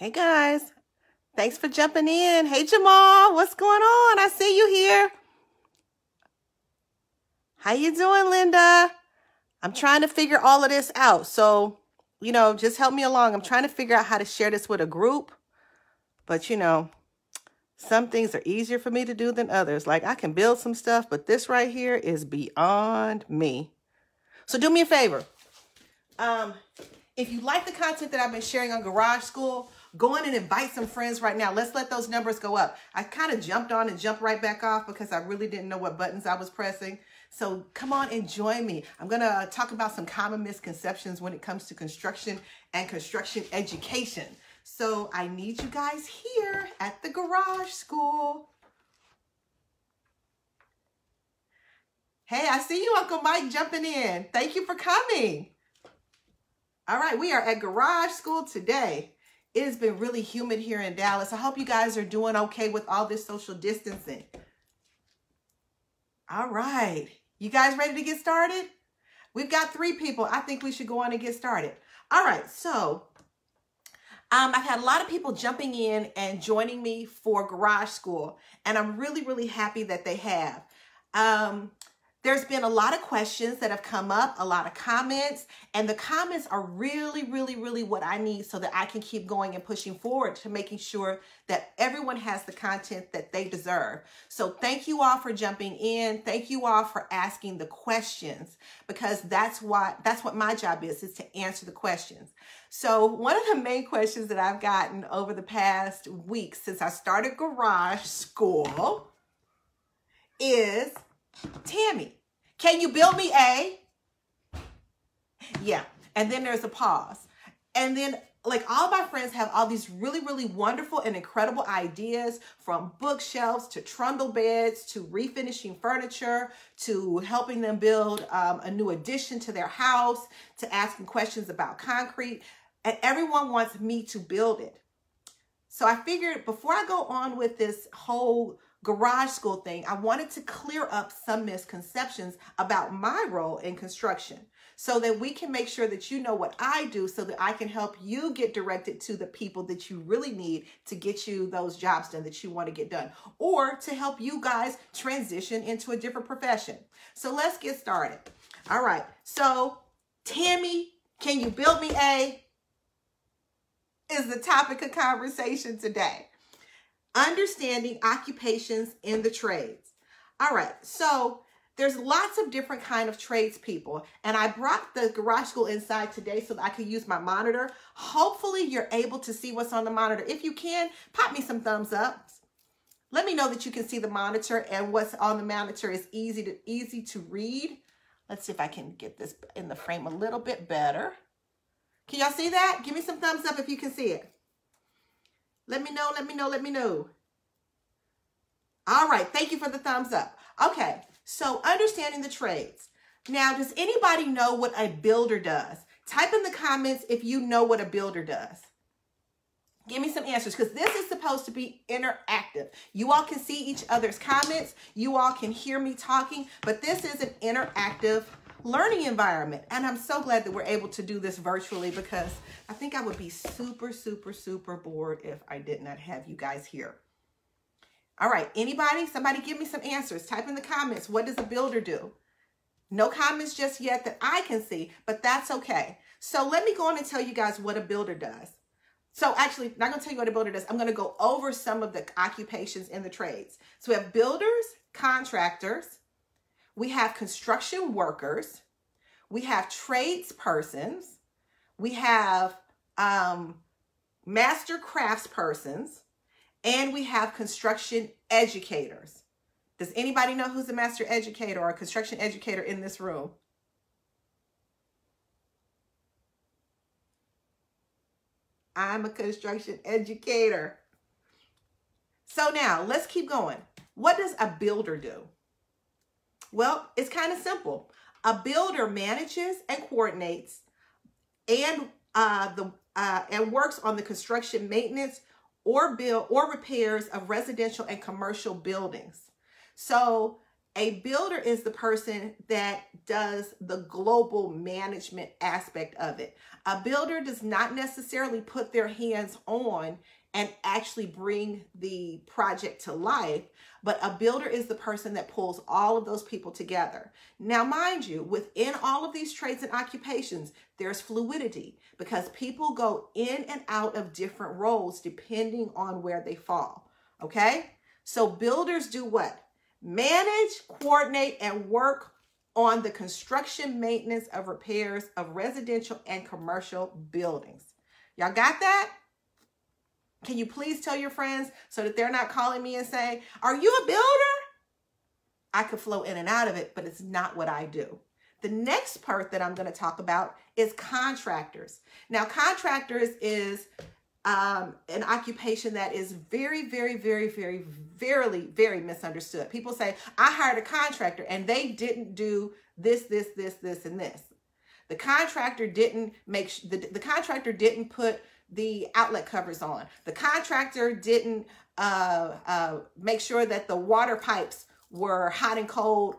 Hey guys, thanks for jumping in. Hey Jamal, what's going on? I see you here. How you doing, Linda? I'm trying to figure all of this out. So, just help me along. I'm trying to figure out how to share this with a group. But, some things are easier for me to do than others. Like I can build some stuff, but this right here is beyond me. So do me a favor. If you like the content that I've been sharing on Garage School, go in and invite some friends right now. Let's let those numbers go up. I kind of jumped on and jumped right back off because I really didn't know what buttons I was pressing. So come on and join me. I'm going to talk about some common misconceptions when it comes to construction and construction education. So I need you guys here at the Garage School. Hey, I see you, Uncle Mike, jumping in. Thank you for coming. All right, we are at Garage School today. It has been really humid here in Dallas. I hope you guys are doing okay with all this social distancing. All right, you guys ready to get started? We've got 3 people. I think we should go on and get started. All right, so I've had a lot of people jumping in and joining me for Garage School, and I'm really, really happy that they have. There's been a lot of questions that have come up, a lot of comments, and the comments are really, really, really what I need so that I can keep going and pushing forward to making sure that everyone has the content that they deserve. So thank you all for jumping in. Thank you all for asking the questions, because that's what my job is to answer the questions. So one of the main questions that I've gotten over the past week since I started Garage School is, Tammy, can you build me a? Yeah. And then there's a pause. And then like all my friends have all these really, really wonderful and incredible ideas, from bookshelves to trundle beds to refinishing furniture to helping them build a new addition to their house, to asking questions about concrete. And everyone wants me to build it. So I figured before I go on with this whole Garage School thing, I wanted to clear up some misconceptions about my role in construction so that we can make sure that you know what I do, so that I can help you get directed to the people that you really need to get you those jobs done that you want to get done, or to help you guys transition into a different profession. So let's get started. All right. So Tammy, can you build me a? Is the topic of conversation today. Understanding occupations in the trades. All right, so there's lots of different kind of tradespeople, and I brought the Garage School inside today so that I could use my monitor. Hopefully you're able to see what's on the monitor. If you can, pop me some thumbs up. Let me know that you can see the monitor, and what's on the monitor is easy to read. Let's see if I can get this in the frame a little bit better. Can y'all see that? Give me some thumbs up if you can see it. Let me know, let me know, let me know. All right, thank you for the thumbs up. Okay, so understanding the trades. Now, does anybody know what a builder does? Type in the comments if you know what a builder does. Give me some answers, because this is supposed to be interactive. You all can see each other's comments. You all can hear me talking, but this is an interactive learning environment. And I'm so glad that we're able to do this virtually, because I think I would be super, super, super bored if I did not have you guys here. All right, anybody? Somebody give me some answers. Type in the comments. What does a builder do? No comments just yet that I can see, but that's okay. So let me go on and tell you guys what a builder does. So actually, I'm not going to tell you what a builder does. I'm going to go over some of the occupations in the trades. So we have builders, contractors. We have construction workers. We have tradespersons. We have master craftspersons. And we have construction educators. Does anybody know who's a master educator or a construction educator in this room? I'm a construction educator. So now let's keep going. What does a builder do? Well, it's kind of simple. A builder manages and coordinates and works on the construction, maintenance, or repairs of residential and commercial buildings. So A builder is the person that does the global management aspect of it. A builder does not necessarily put their hands on and actually bring the project to life, but a builder is the person that pulls all of those people together. Now, mind you, within all of these trades and occupations, there's fluidity because people go in and out of different roles depending on where they fall, okay? So builders do what? Manage, coordinate, and work on the construction, maintenance, of repairs of residential and commercial buildings. Y'all got that? Can you please tell your friends so that they're not calling me and saying, are you a builder? I could flow in and out of it, but it's not what I do. The next part that I'm going to talk about is contractors. Now, contractors is an occupation that is very misunderstood. People say, I hired a contractor and they didn't do this, and this. The contractor didn't the contractor didn't put the outlet covers on. The contractor didn't make sure that the water pipes were hot and cold,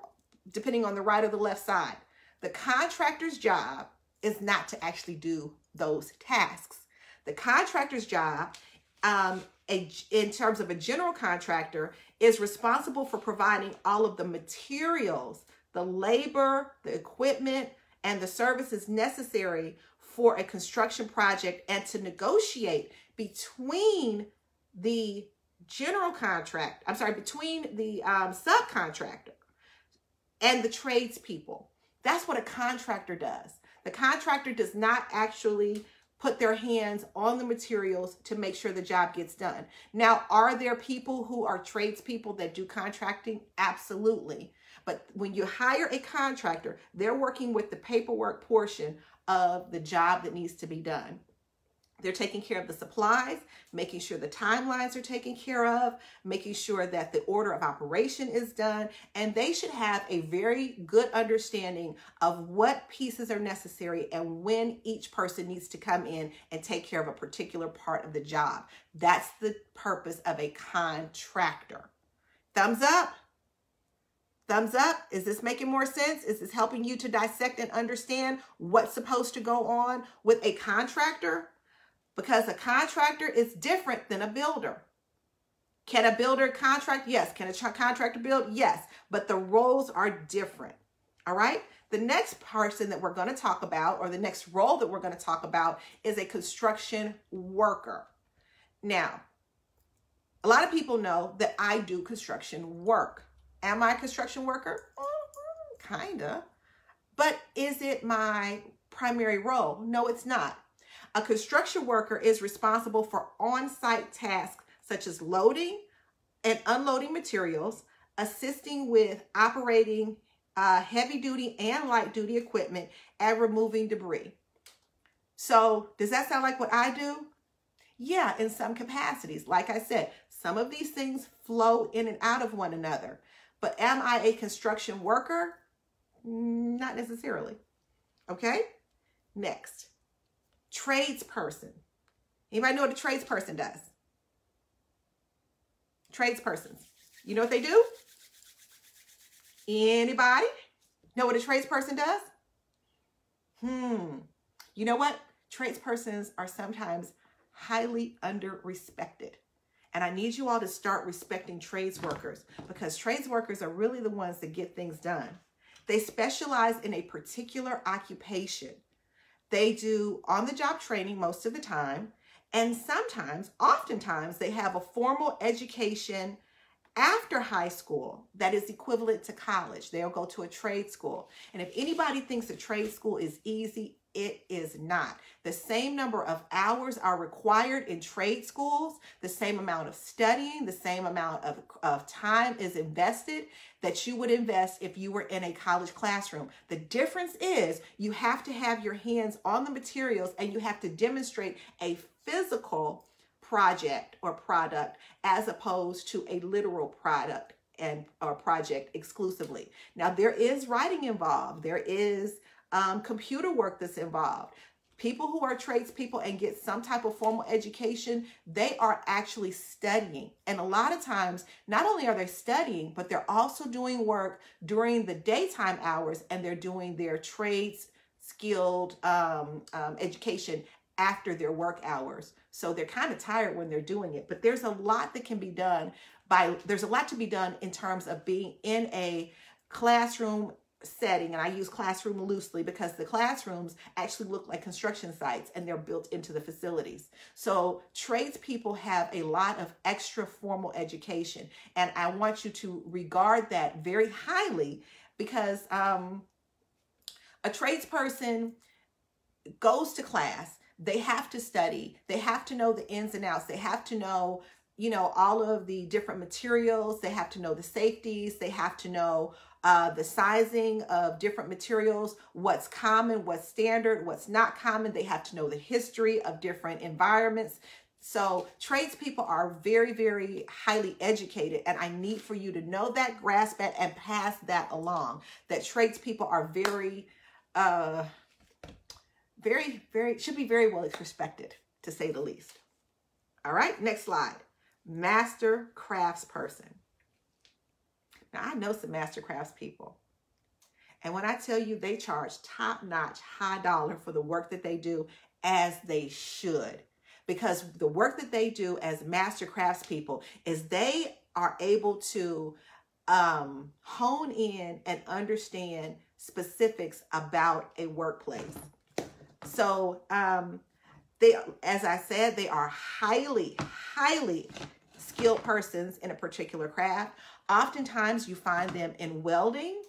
depending on the right or the left side. The contractor's job is not to actually do those tasks. The contractor's job, in terms of a general contractor, is responsible for providing all of the materials, the labor, the equipment, and the services necessary for a construction project, and to negotiate between the between the subcontractor and the tradespeople. That's what a contractor does. The contractor does not actually put their hands on the materials to make sure the job gets done. Now, are there people who are tradespeople that do contracting? Absolutely. But when you hire a contractor, they're working with the paperwork portion of the job that needs to be done. They're taking care of the supplies, making sure the timelines are taken care of, making sure that the order of operation is done, and they should have a very good understanding of what pieces are necessary and when each person needs to come in and take care of a particular part of the job. That's the purpose of a contractor. Thumbs up? Thumbs up? Is this making more sense? Is this helping you to dissect and understand what's supposed to go on with a contractor? Because a contractor is different than a builder. Can a builder contract? Yes. Can a contractor build? Yes. But the roles are different. All right? The next person that we're going to talk about, or the next role that we're going to talk about, is a construction worker. Now, a lot of people know that I do construction work. Am I a construction worker? Kinda. But is it my primary role? No, it's not. A construction worker is responsible for on-site tasks such as loading and unloading materials, assisting with operating heavy-duty and light-duty equipment, and removing debris. So does that sound like what I do? Yeah, in some capacities. Like I said, some of these things flow in and out of one another. But am I a construction worker? Not necessarily. Okay? Next. Tradesperson. Anybody know what a tradesperson does? Tradespersons. You know what they do? Anybody know what a tradesperson does? You know what? Tradespersons are sometimes highly under-respected. And I need you all to start respecting trades workers, because trades workers are really the ones that get things done. They specialize in a particular occupation. They do on-the-job training most of the time, and sometimes, oftentimes, they have a formal education after high school that is equivalent to college. They'll go to a trade school. And if anybody thinks a trade school is easy, it is not. The same number of hours are required in trade schools, the same amount of studying, the same amount of time is invested that you would invest if you were in a college classroom. The difference is you have to have your hands on the materials and you have to demonstrate a physical project or product as opposed to a literal product or project exclusively. Now, there is writing involved. There is computer work that's involved. People who are tradespeople and get some type of formal education, they are actually studying. And a lot of times, not only are they studying, but they're also doing work during the daytime hours, and they're doing their trades skilled education after their work hours. So they're kind of tired when they're doing it, but there's a lot that can be done there's a lot to be done in terms of being in a classroom setting. And I use classroom loosely because the classrooms actually look like construction sites and they're built into the facilities. So tradespeople have a lot of extra formal education. And I want you to regard that very highly, because a tradesperson goes to class. They have to study. They have to know the ins and outs. They have to know, all of the different materials. They have to know the safeties. They have to know the sizing of different materials, what's common, what's standard, what's not common. They have to know the history of different environments. So tradespeople are very, very highly educated, and I need for you to know that, grasp it, and pass that along. That tradespeople are very, should be very well respected, to say the least. All right, next slide. Master craftsperson. Now, I know some master crafts people, and when I tell you they charge top-notch, high dollar for the work that they do, as they should, because the work that they do as master crafts people is they are able to hone in and understand specifics about a workplace. So as I said, they are highly, highly skilled persons in a particular craft. Oftentimes you find them in welding,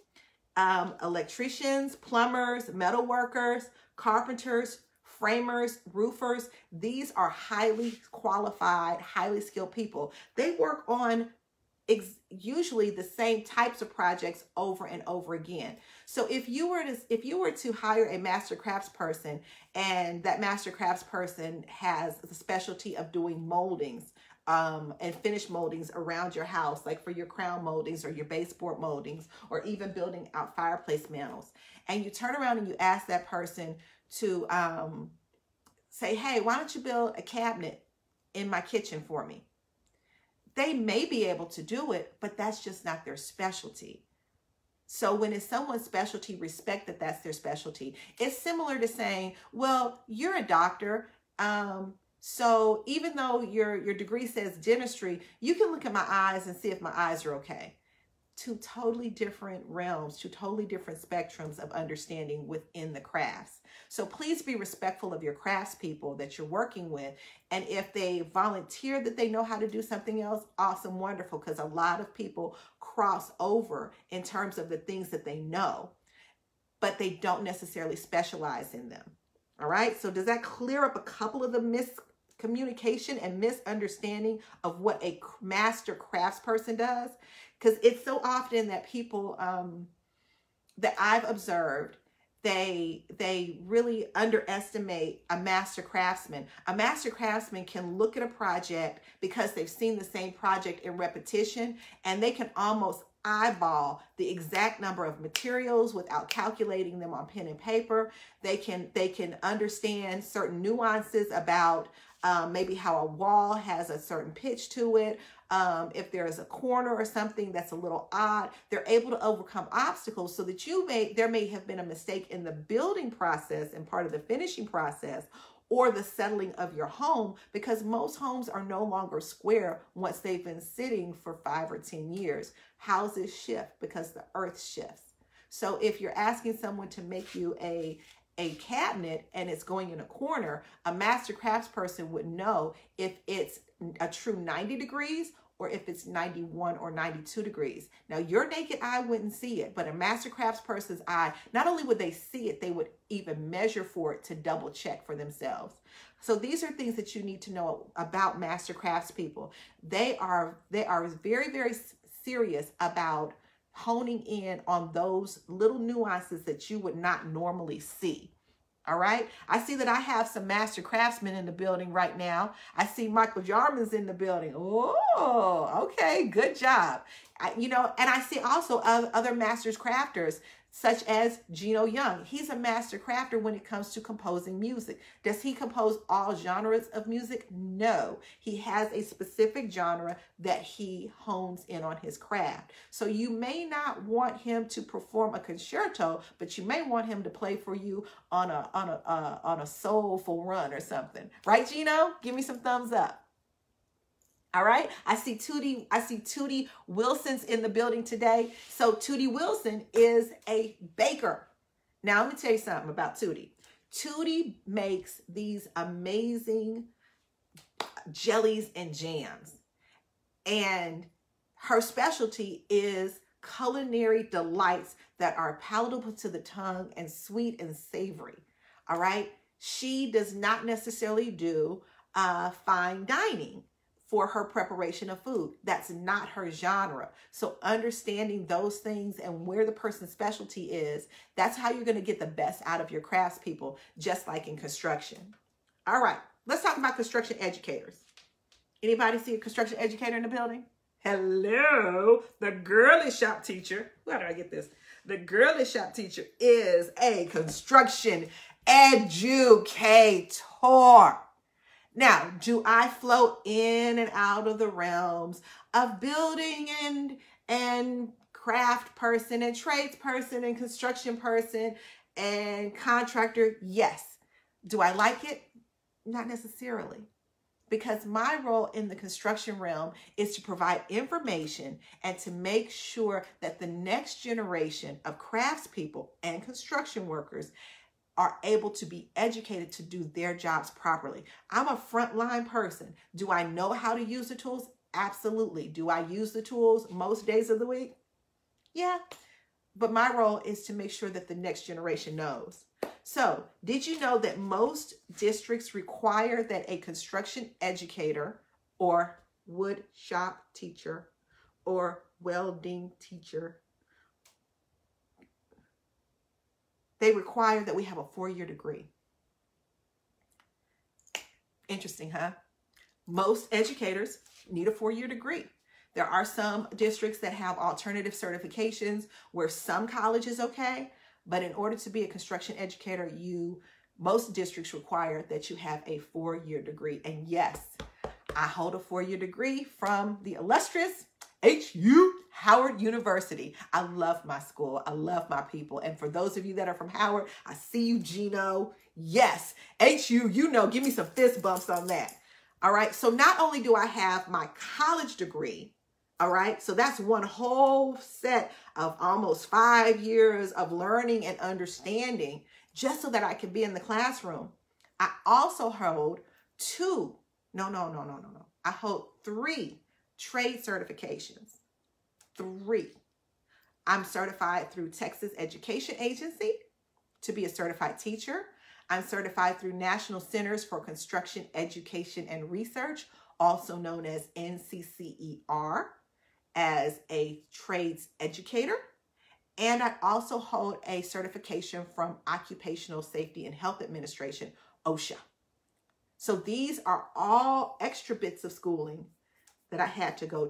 electricians, plumbers, metal workers, carpenters, framers, roofers. These are highly qualified, highly skilled people. They work on usually the same types of projects over and over again. So if you were to hire a master craftsperson, and that master craftsperson has the specialty of doing moldings and finished moldings around your house, like for your crown moldings or your baseboard moldings, or even building out fireplace mantles, and you turn around and you ask that person to say, hey, why don't you build a cabinet in my kitchen for me? They may be able to do it, but that's just not their specialty. So when it's someone's specialty, respect that that's their specialty. It's similar to saying, well, you're a doctor, so even though your degree says dentistry, you can look at my eyes and see if my eyes are okay. Two totally different realms, two totally different spectrums of understanding within the crafts. So please be respectful of your craftspeople that you're working with. And if they volunteer that they know how to do something else, awesome, wonderful, because a lot of people cross over in terms of the things that they know, but they don't necessarily specialize in them. All right, so does that clear up a couple of the miscommunication and misunderstanding of what a master craftsperson does? Because it's so often that people that I've observed, they really underestimate a master craftsman. A master craftsman can look at a project because they've seen the same project in repetition, and they can almost eyeball the exact number of materials without calculating them on pen and paper. They can understand certain nuances about maybe how a wall has a certain pitch to it. If there's a corner or something that's a little odd, they're able to overcome obstacles so that there may have been a mistake in the building process and part of the finishing process, or the settling of your home, because most homes are no longer square once they've been sitting for 5 or 10 years. Houses shift because the earth shifts. So if you're asking someone to make you a cabinet and it's going in a corner, a master craftsperson would know if it's a true 90 degrees or if it's 91 or 92 degrees. Now, your naked eye wouldn't see it, but a master craftsperson's eye, not only would they see it, they would even measure for it to double check for themselves. So these are things that you need to know about master craftspeople. They are very, very serious about honing in on those little nuances that you would not normally see. All right. I see that I have some master craftsmen in the building right now. I see Michael Jarman's in the building. Oh, okay. Good job. And I see also other masters crafters. such as Gino Young. He's a master crafter when it comes to composing music. Does he compose all genres of music? No. He has a specific genre that he hones in on his craft. So you may not want him to perform a concerto, but you may want him to play for you on a soulful run or something. Right, Gino? Give me some thumbs up. All right. I see Tootie Wilson's in the building today. So Tootie Wilson is a baker. Now, let me tell you something about Tootie. Tootie makes these amazing jellies and jams. And her specialty is culinary delights that are palatable to the tongue and sweet and savory. All right. She does not necessarily do fine dining for her preparation of food. That's not her genre. So understanding those things and where the person's specialty is, that's how you're going to get the best out of your craftspeople, just like in construction. All right, let's talk about construction educators. Anybody see a construction educator in the building? Hello, the girly shop teacher. Where do I get this? The girly shop teacher is a construction educator. Now, do I float in and out of the realms of building and craft person and trades person and construction person and contractor? Yes. Do I like it? Not necessarily. Because my role in the construction realm is to provide information and to make sure that the next generation of craftspeople and construction workers are able to be educated to do their jobs properly. I'm a frontline person. Do I know how to use the tools? Absolutely. Do I use the tools most days of the week? Yeah. But my role is to make sure that the next generation knows. So, did you know that most districts require that a construction educator or wood shop teacher or welding teacher, they require that we have a 4-year degree? Interesting, huh? Most educators need a 4-year degree. There are some districts that have alternative certifications where some college is okay, but in order to be a construction educator, most districts require that you have a 4-year degree. And yes, I hold a 4-year degree from the illustrious HU, Howard University. I love my school. I love my people. And for those of you that are from Howard, I see you, Gino. Yes, HU, give me some fist bumps on that. All right. So not only do I have my college degree, all right, so that's one whole set of almost 5 years of learning and understanding just so that I can be in the classroom. I also hold I hold 3 trade certifications. 3. I'm certified through Texas Education Agency to be a certified teacher. I'm certified through National Centers for Construction Education and Research, also known as NCCER, as a trades educator. And I also hold a certification from Occupational Safety and Health Administration, OSHA. So these are all extra bits of schooling that I had to go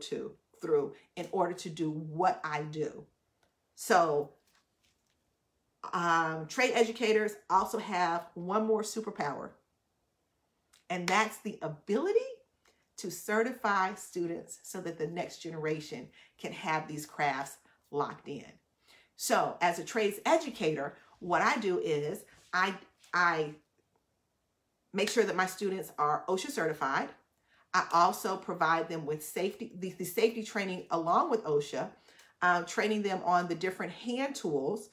through in order to do what I do. So trade educators also have one more superpower, and that's the ability to certify students so that the next generation can have these crafts locked in. So as a trades educator, what I do is I make sure that my students are OSHA certified. I also provide them with the safety training along with OSHA, training them on the different hand tools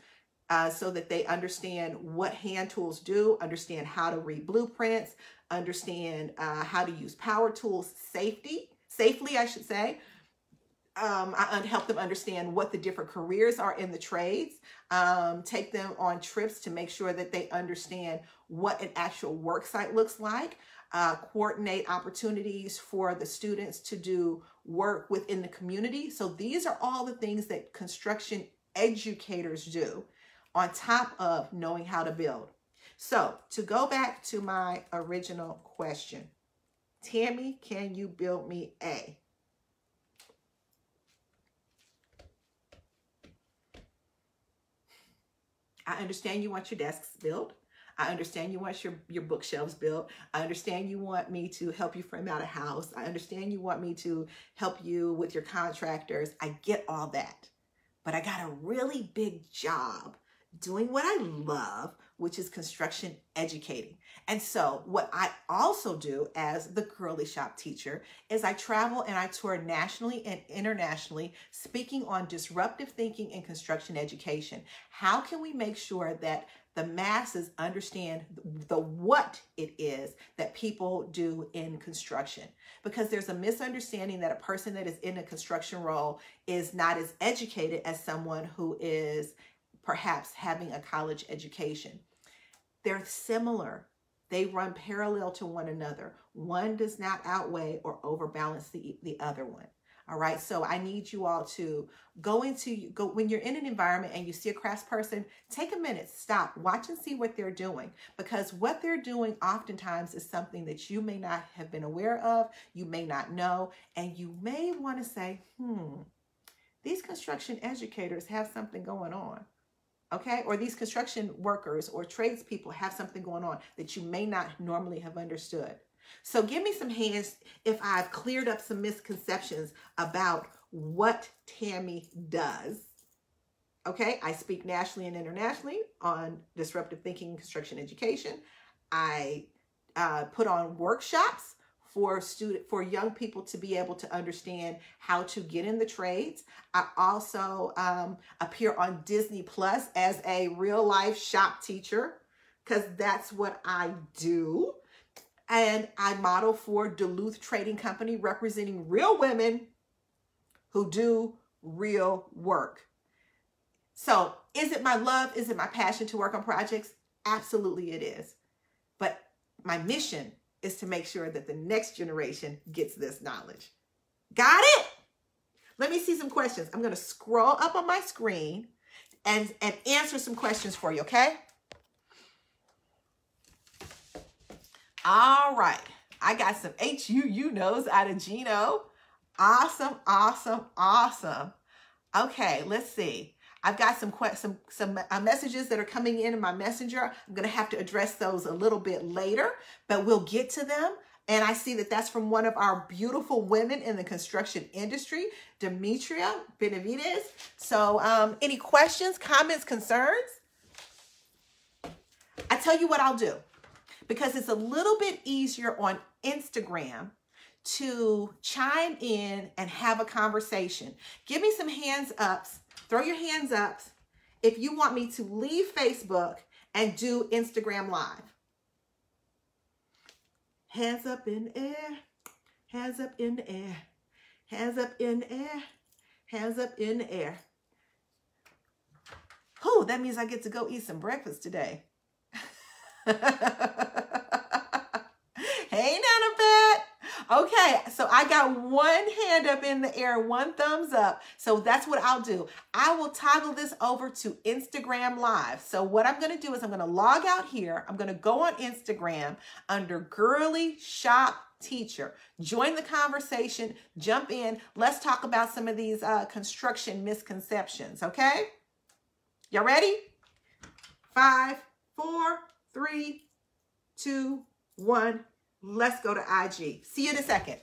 so that they understand what hand tools do, understand how to read blueprints, understand how to use power tools safely, I should say. I help them understand what the different careers are in the trades, take them on trips to make sure that they understand what an actual work site looks like, coordinate opportunities for the students to do work within the community. So these are all the things that construction educators do on top of knowing how to build. So to go back to my original question, Tammy, can you build me a? I understand you want your desks built. I understand you want your bookshelves built. I understand you want me to help you frame out a house. I understand you want me to help you with your contractors. I get all that. But I got a really big job doing what I love, which is construction educating. And so what I also do as the girly shop teacher is I travel and I tour nationally and internationally, speaking on disruptive thinking in construction education. How can we make sure that the masses understand the what it is that people do in construction? Because there's a misunderstanding that a person that is in a construction role is not as educated as someone who is perhaps having a college education. They're similar. They run parallel to one another. One does not outweigh or overbalance the other one. All right, so I need you all to go when you're in an environment and you see a craftsperson, take a minute, stop, watch and see what they're doing, because what they're doing oftentimes is something that you may not have been aware of, you may not know, and you may want to say, these construction educators have something going on. Okay, or these construction workers or tradespeople have something going on that you may not normally have understood. So give me some hands if I've cleared up some misconceptions about what Tami does. Okay, I speak nationally and internationally on disruptive thinking and construction education. I put on workshops for young people to be able to understand how to get in the trades. I also appear on Disney Plus as a real life shop teacher, because that's what I do. And I model for Duluth Trading Company, representing real women who do real work. So is it my love? Is it my passion to work on projects? Absolutely it is. But my mission is to make sure that the next generation gets this knowledge. Got it? Let me see some questions. I'm going to scroll up on my screen and answer some questions for you, okay? All right. I got some HUU knows out of Gino. Awesome, awesome, awesome. Okay, let's see. I've got some messages that are coming in my messenger. I'm going to have to address those a little bit later, but we'll get to them. And I see that that's from one of our beautiful women in the construction industry, Demetria Benavides. So any questions, comments, concerns? I tell you what I'll do, because it's a little bit easier on Instagram to chime in and have a conversation. Give me some hands ups. Throw your hands up if you want me to leave Facebook and do Instagram Live. Hands up in the air, hands up in the air, hands up in the air, hands up in the air. Oh, that means I get to go eat some breakfast today. Hey, Nana Pet. Okay, so I got one hand up in the air, one thumbs up. So that's what I'll do. I will toggle this over to Instagram Live. So what I'm going to do is I'm going to log out here. I'm going to go on Instagram under Girly Shop Teacher. Join the conversation. Jump in. Let's talk about some of these construction misconceptions, okay? Y'all ready? 5, 4, 3, 2, 1. Let's go to IG. See you in a second.